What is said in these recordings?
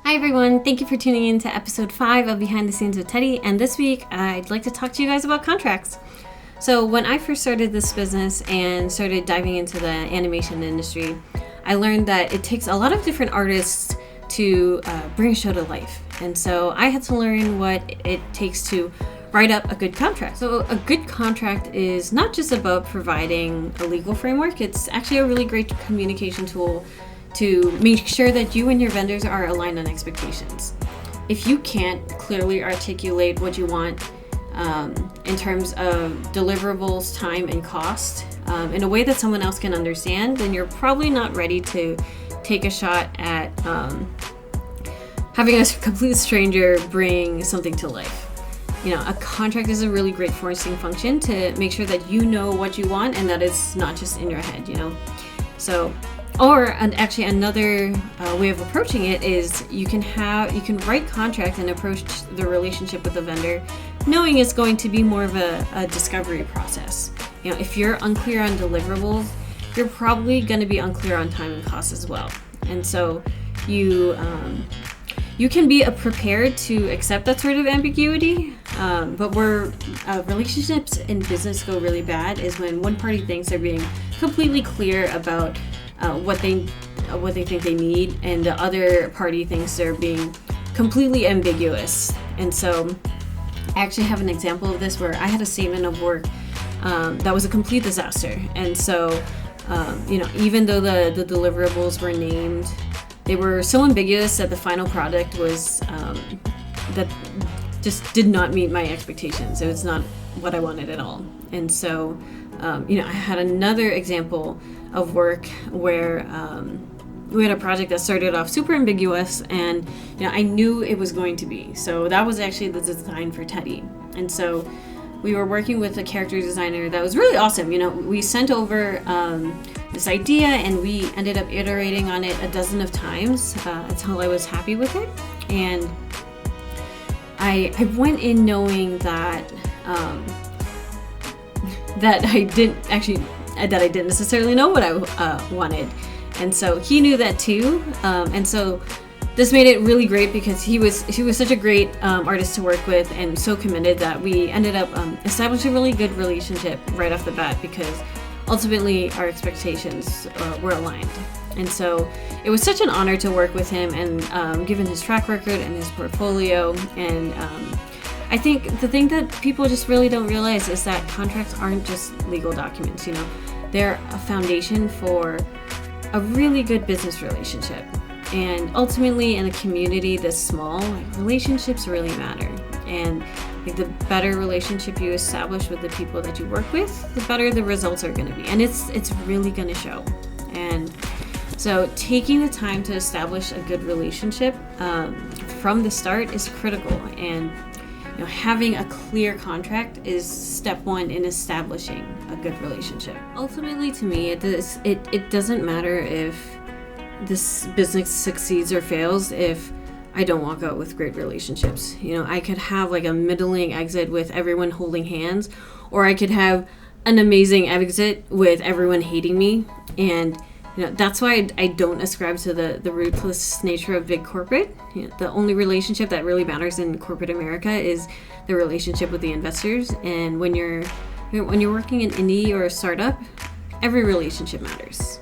Hi everyone, thank you for tuning in to episode 5 of Behind the Scenes with Teddi, and this week I'd like to talk to you guys about contracts. So when I first started this business and started diving into the animation industry, I learned that it takes a lot of different artists to bring a show to life. And so I had to learn what it takes to write up a good contract. So a good contract is not just about providing a legal framework, it's actually a really great communication tool to make sure that you and your vendors are aligned on expectations. If you can't clearly articulate what you want in terms of deliverables, time, and cost in a way that someone else can understand, then you're probably not ready to take a shot at having a complete stranger bring something to life. You know, a contract is a really great forcing function to make sure that you know what you want and that it's not just in your head, you know. So, actually another way of approaching it is you can write contract and approach the relationship with the vendor knowing it's going to be more of a discovery process. You know, if you're unclear on deliverables, you're probably going to be unclear on time and cost as well. And so you can be prepared to accept that sort of ambiguity, but where relationships in business go really bad is when one party thinks they're being completely clear about what they think they need, and the other party thinks they're being completely ambiguous. And so I actually have an example of this where I had a statement of work that was a complete disaster. And so even though the deliverables were named, they were so ambiguous that the final product was that just did not meet my expectations. It was not what I wanted at all. And so I had another example of work where we had a project that started off super ambiguous, and I knew it was going to be. So that was actually the design for Teddi. And so we were working with a character designer that was really awesome. We sent over this idea and we ended up iterating on it a dozen of times until I was happy with it. And I went in knowing that I didn't necessarily know what I wanted. And so he knew that too. And so this made it really great because he was such a great artist to work with and so committed that we ended up establishing a really good relationship right off the bat, because ultimately our expectations were aligned. And so it was such an honor to work with him, and given his track record and his portfolio. And I think the thing that people just really don't realize is that contracts aren't just legal documents. They're a foundation for a really good business relationship. And ultimately, in a community this small, relationships really matter. And the better relationship you establish with the people that you work with, the better the results are going to be. And it's really going to show. And so taking the time to establish a good relationship from the start is critical. And having a clear contract is step one in establishing a good relationship. Ultimately, to me, it doesn't matter if this business succeeds or fails if I don't walk out with great relationships. I could have like a middling exit with everyone holding hands, or I could have an amazing exit with everyone hating me. And that's why I don't ascribe to the ruthless nature of big corporate. The only relationship that really matters in corporate America is the relationship with the investors. And when you're working in indie or a startup, every relationship matters.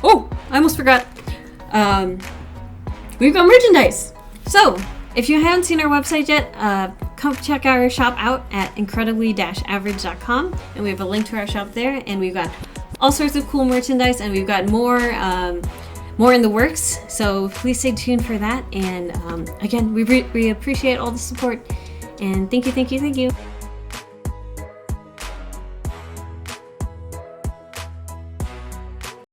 Oh, I almost forgot. We've got merchandise. So if you haven't seen our website yet, come check our shop out at incredibly-average.com, and we have a link to our shop there, and we've got all sorts of cool merchandise, and we've got more in the works. So please stay tuned for that. And again, we appreciate all the support, and thank you.